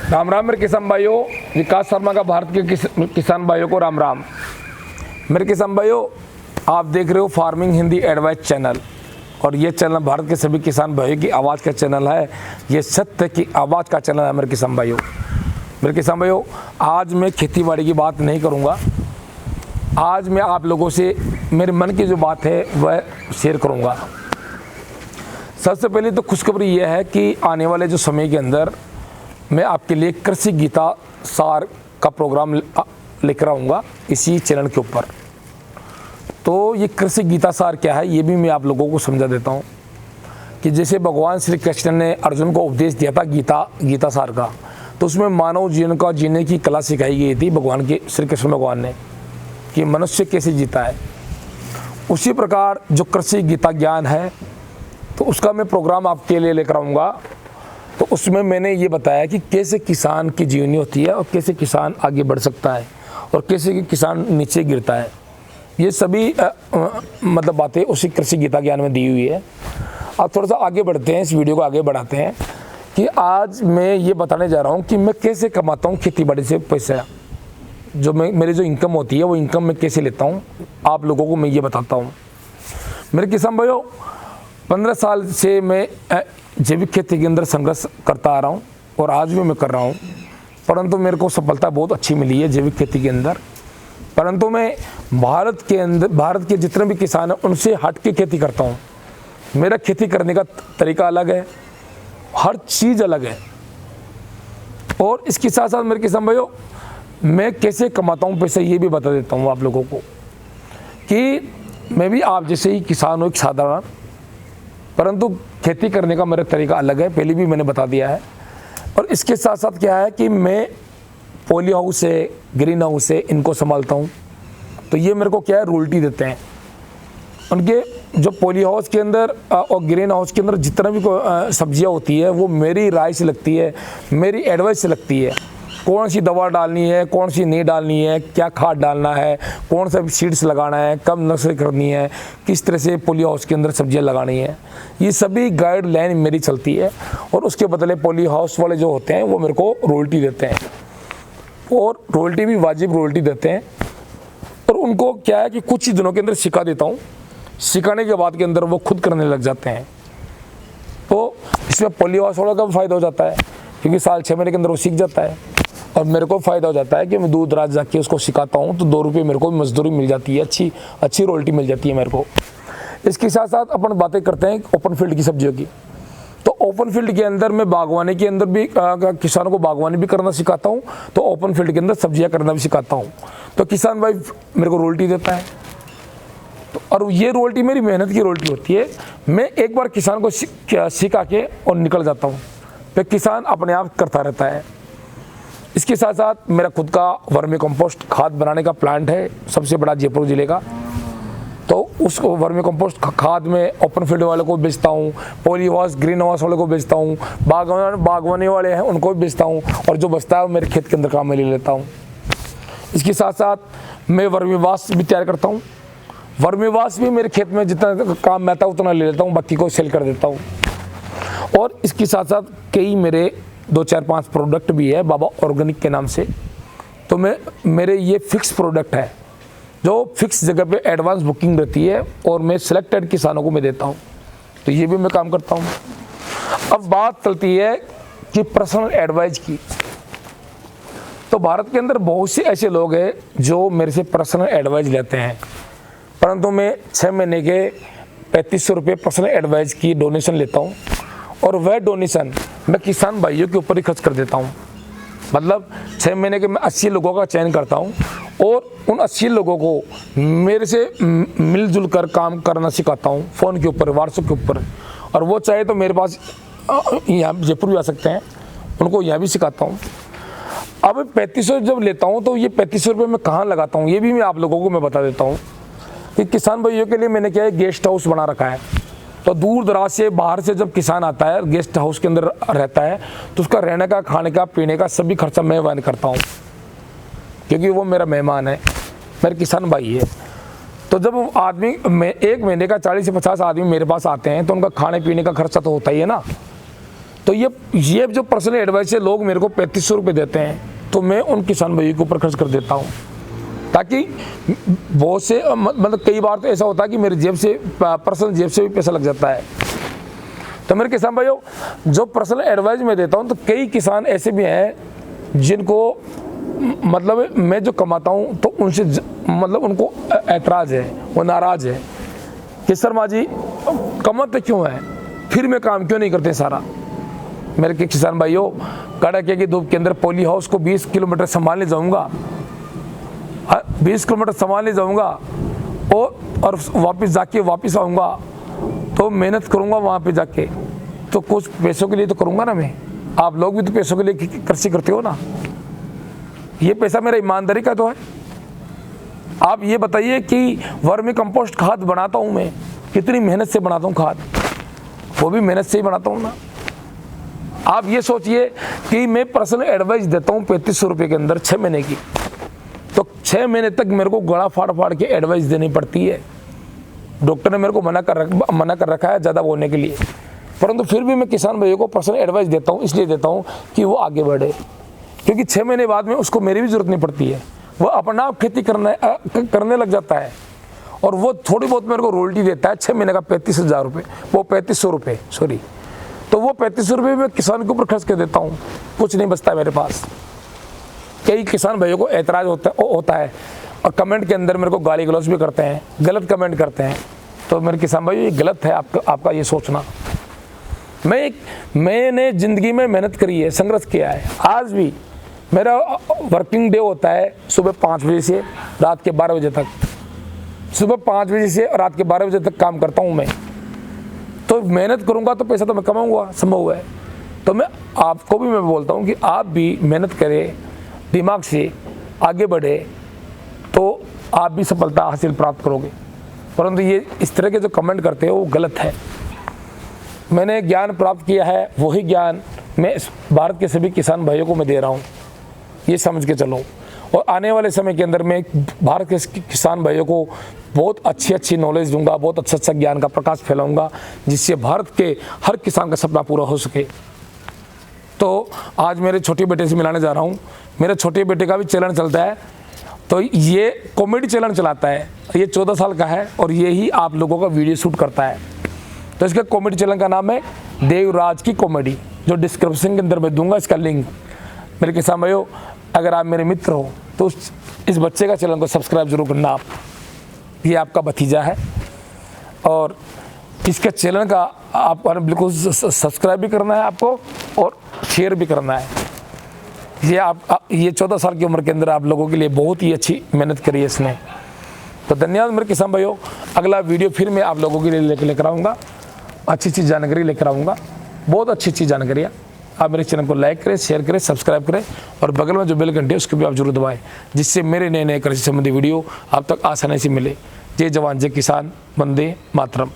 राम राम मेरे किसान भाइयों, विकास शर्मा का भारत के किसान भाइयों को राम राम। मेरे किसान भाइयों, आप देख रहे हो फार्मिंग हिंदी एडवाइस चैनल, और ये चैनल भारत के सभी किसान भाइयों की आवाज़ का चैनल है। ये सत्य की आवाज़ का चैनल है मेरे किसान भाइयों। मेरे किसान भाइयों, आज मैं खेतीबाड़ी की बात नहीं करूँगा। आज मैं आप लोगों से मेरे मन की जो बात है वह शेयर करूँगा। सबसे पहले तो खुशखबरी यह है कि आने वाले जो समय के अंदर मैं आपके लिए कृषि गीता सार का प्रोग्राम लेकर आऊँगा इसी चैनल के ऊपर। तो ये कृषि गीता सार क्या है, ये भी मैं आप लोगों को समझा देता हूँ कि जैसे भगवान श्री कृष्ण ने अर्जुन को उपदेश दिया था गीता सार का, तो उसमें मानव जीवन का जीने की कला सिखाई गई थी भगवान के श्री कृष्ण भगवान ने, कि मनुष्य कैसे जीता है। उसी प्रकार जो कृषि गीता ज्ञान है, तो उसका मैं प्रोग्राम आपके लिए लेकर आऊँगा। तो उसमें मैंने ये बताया कि कैसे किसान की जीवनी होती है और कैसे किसान आगे बढ़ सकता है और कैसे किसान नीचे गिरता है। ये सभी मतलब बातें उसी कृषि गीता ज्ञान में दी हुई है। अब थोड़ा सा आगे बढ़ते हैं, इस वीडियो को आगे बढ़ाते हैं कि आज मैं ये बताने जा रहा हूँ कि मैं कैसे कमाता हूँ खेतीबाड़ी से पैसा। जो मेरी जो इनकम होती है वो इनकम मैं कैसे लेता हूँ, आप लोगों को मैं ये बताता हूँ। मेरे किसान भाइयों, 15 साल से मैं जैविक खेती के अंदर संघर्ष करता आ रहा हूँ और आज भी मैं कर रहा हूँ, परंतु मेरे को सफलता बहुत अच्छी मिली है जैविक खेती के अंदर। परंतु मैं भारत के जितने भी किसान हैं उनसे हट के खेती करता हूँ। मेरा खेती करने का तरीका अलग है, हर चीज़ अलग है। और इसके साथ साथ मेरे किसान भाइयों, मैं कैसे कमाता हूँ पैसे ये भी बता देता हूँ आप लोगों को कि मैं भी आप जैसे ही किसान हूँ, एक साधारण, परंतु खेती करने का मेरा तरीका अलग है, पहले भी मैंने बता दिया है। और इसके साथ साथ क्या है कि मैं पॉली हाउस है, ग्रीन हाउस है, इनको संभालता हूँ। तो ये मेरे को क्या है, रॉयल्टी देते हैं। उनके जो पॉली हाउस के अंदर और ग्रीन हाउस के अंदर जितना भी सब्जियाँ होती है वो मेरी राय से लगती है, मेरी एडवाइस से लगती है। कौन सी दवा डालनी है, कौन सी नहीं डालनी है, क्या खाद डालना है, कौन सा सीड्स लगाना है, कब नर्सरी करनी है, किस तरह से पॉली हाउस के अंदर सब्जियां लगानी है, ये सभी गाइडलाइन मेरी चलती है। और उसके बदले पॉली हाउस वाले जो होते हैं वो मेरे को रॉयल्टी देते हैं, और रॉयल्टी भी वाजिब रॉयल्टी देते हैं। और उनको क्या है कि कुछ ही दिनों के अंदर सिखा देता हूँ, सिखाने के बाद के अंदर वो खुद करने लग जाते हैं। तो इसमें पॉली हाउस वालों का भी फ़ायदा हो जाता है, क्योंकि साल 6 महीने के अंदर वो सीख जाता है। और मेरे को फ़ायदा हो जाता है कि मैं दूर दराज जाके उसको सिखाता हूँ, तो 2 रुपये मेरे को मजदूरी मिल जाती है, अच्छी रॉयल्टी मिल जाती है मेरे को। इसके साथ साथ अपन बातें करते हैं ओपन फील्ड की सब्जियों की। तो ओपन फील्ड के अंदर मैं बागवानी के अंदर भी किसानों को बागवानी भी करना सिखाता हूँ, तो ओपन फील्ड के अंदर सब्जियाँ करना भी सिखाता हूँ। तो किसान भाई मेरे को रॉयल्टी देता है, तो और ये रॉयल्टी मेरी मेहनत की रॉयल्टी होती है। मैं एक बार किसान को सिखा के और निकल जाता हूँ, फिर किसान अपने आप करता रहता है। इसके साथ साथ मेरा खुद का वर्मी कंपोस्ट खाद बनाने का प्लांट है, सबसे बड़ा जयपुर ज़िले का। तो उस वर्मी कंपोस्ट खाद में ओपन फील्ड वालों को बेचता हूँ, पॉली हाउस ग्रीन हाउस वालों को बेचता हूँ, बागवानी वाले हैं उनको भी बेचता हूँ, और जो बचता है मेरे खेत के अंदर काम में ले लेता हूँ। इसके साथ साथ मैं वर्मी वाश भी तैयार करता हूँ। वर्मी वाश भी मेरे खेत में जितना काम में आता है उतना ले लेता हूँ, बाकी को सेल कर देता हूँ। और इसके साथ साथ कई मेरे 2-4-5 प्रोडक्ट भी है बाबा ऑर्गेनिक के नाम से। तो मेरे ये फिक्स प्रोडक्ट है जो फिक्स जगह पे एडवांस बुकिंग रहती है, और मैं सिलेक्टेड किसानों को मैं देता हूँ। तो ये भी मैं काम करता हूँ। अब बात चलती है कि पर्सनल एडवाइस की। तो भारत के अंदर बहुत से ऐसे लोग हैं जो मेरे से पर्सनल एडवाइस लेते हैं, परंतु मैं 6 महीने के 3500 रुपये पर्सनल एडवाइस की डोनेशन लेता हूँ, और वह डोनेशन मैं किसान भाइयों के ऊपर ही खर्च कर देता हूँ। मतलब 6 महीने के मैं 80 लोगों का चयन करता हूँ, और उन 80 लोगों को मेरे से मिलजुल कर काम करना सिखाता हूँ, फ़ोन के ऊपर, व्हाट्सएप के ऊपर। और वो चाहे तो मेरे पास यहाँ जयपुर भी आ सकते हैं, उनको यहाँ भी सिखाता हूँ। अब 3500 जब लेता हूँ तो ये 3500 रुपये मैं कहाँ लगाता हूँ, ये भी मैं आप लोगों को मैं बता देता हूँ कि किसान भाइयों के लिए मैंने क्या है, गेस्ट हाउस बना रखा है। तो दूर दराज से बाहर से जब किसान आता है, गेस्ट हाउस के अंदर रहता है, तो उसका रहने का, खाने का, पीने का सभी खर्चा मैं वहन करता हूँ, क्योंकि वो मेरा मेहमान है, मेरे किसान भाई है। तो जब आदमी एक महीने का 40 से 50 आदमी मेरे पास आते हैं, तो उनका खाने पीने का खर्चा तो होता ही है ना। तो ये जो पर्सनल एडवाइस है, लोग मेरे को 3500 रुपये देते हैं, तो मैं उन किसान भाइयों के ऊपर खर्च कर देता हूँ, ताकि बहुत से मतलब कई बार तो ऐसा होता है कि मेरी जेब से, पर्सनल जेब से भी पैसा लग जाता है। तो मेरे किसान भाइयों, जो पर्सनल एडवाइस मैं देता हूँ, तो कई किसान ऐसे भी हैं जिनको मतलब मैं जो कमाता हूँ तो उनसे मतलब उनको ऐतराज़ है, वो नाराज़ है कि शर्मा जी कमाते क्यों है, फिर मैं काम क्यों नहीं करते सारा। मेरे किसान भाइयों, कड़के की धूप के अंदर पॉली हाउस को 20 किलोमीटर संभालने जाऊँगा, 20 किलोमीटर संभालने जाऊँगा और वापस आऊँगा, तो मेहनत करूँगा वहाँ पे जाके, तो कुछ पैसों के लिए तो करूँगा ना मैं। आप लोग भी तो पैसों के लिए कृषि करते हो ना, ये पैसा मेरा ईमानदारी का तो है। आप ये बताइए कि वर्मी कंपोस्ट खाद बनाता हूँ मैं, कितनी मेहनत से बनाता हूँ खाद, वो भी मेहनत से ही बनाता हूँ ना। आप ये सोचिए कि मैं पर्सनल एडवाइस देता हूँ 3500 रुपये के अंदर 6 महीने की, तो 6 महीने तक मेरे को गला फाड़ के एडवाइस देनी पड़ती है। डॉक्टर ने मेरे को मना कर रखा है ज़्यादा बोलने के लिए, परंतु फिर भी मैं किसान भाइयों को पर्सनल एडवाइस देता हूँ, इसलिए देता हूँ कि वो आगे बढ़े, क्योंकि 6 महीने बाद में उसको मेरी भी ज़रूरत नहीं पड़ती है, वो अपना आप खेती करने लग जाता है, और वो थोड़ी बहुत मेरे को रोयल्टी देता है 6 महीने का 35,000 रुपये, वो 3500 रुपये सॉरी, तो वो 3500 रुपये मैं किसान के ऊपर खर्च कर देता हूँ, कुछ नहीं बचता मेरे पास। कई किसान भाइयों को ऐतराज़ होता है और कमेंट के अंदर मेरे को गाली गलौज भी करते हैं, गलत कमेंट करते हैं, तो मेरे किसान भाइयों ये गलत है आपका ये सोचना। मैंने ज़िंदगी में मेहनत करी है, संघर्ष किया है। आज भी मेरा वर्किंग डे होता है सुबह 5 बजे से रात के 12 बजे तक, सुबह 5 बजे से रात के 12 बजे तक काम करता हूँ मैं। तो मेहनत करूँगा तो पैसा तो मैं कमाऊँगा, संभव है। तो मैं आपको भी मैं बोलता हूँ कि आप भी मेहनत करें, दिमाग से आगे बढ़े, तो आप भी सफलता हासिल प्राप्त करोगे। परंतु ये इस तरह के जो कमेंट करते हो वो गलत है। मैंने ज्ञान प्राप्त किया है, वही ज्ञान मैं भारत के सभी किसान भाइयों को मैं दे रहा हूँ, ये समझ के चलो। और आने वाले समय के अंदर मैं भारत के किसान भाइयों को बहुत अच्छी नॉलेज दूंगा, बहुत अच्छा ज्ञान का प्रकाश फैलाऊंगा, जिससे भारत के हर किसान का सपना पूरा हो सके। तो आज मेरे छोटे बेटे से मिलाने जा रहा हूँ। मेरे छोटे बेटे का भी चैनल चलता है, तो ये कॉमेडी चैनल चलाता है, ये 14 साल का है और ये ही आप लोगों का वीडियो शूट करता है। तो इसका कॉमेडी चैनल का नाम है देवराज की कॉमेडी, जो डिस्क्रिप्शन के अंदर मैं दूंगा इसका लिंक। मेरे किसान भाइयों, अगर आप मेरे मित्र हो तो इस बच्चे का चैनल को सब्सक्राइब जरूर करना। आप ये आपका भतीजा है और इसके चैनल का आप बिल्कुल सब्सक्राइब भी करना है आपको और शेयर भी करना है। ये 14 साल की उम्र के अंदर आप लोगों के लिए बहुत ही अच्छी मेहनत करी है इसने। तो धन्यवाद मेरे किसान भाइयों। अगला वीडियो फिर मैं आप लोगों के लिए लेकर आऊँगा, अच्छी जानकारी लेकर आऊँगा, बहुत अच्छी जानकारियाँ। आप मेरे चैनल को लाइक करें, शेयर करें, सब्सक्राइब करें और बगल में जो बेल घंटी है उसको भी आप जरूर दबाएं, जिससे मेरे नए कृषि संबंधी वीडियो आप तक आसानी से मिले। जय जवान जय किसान, वंदे मातरम।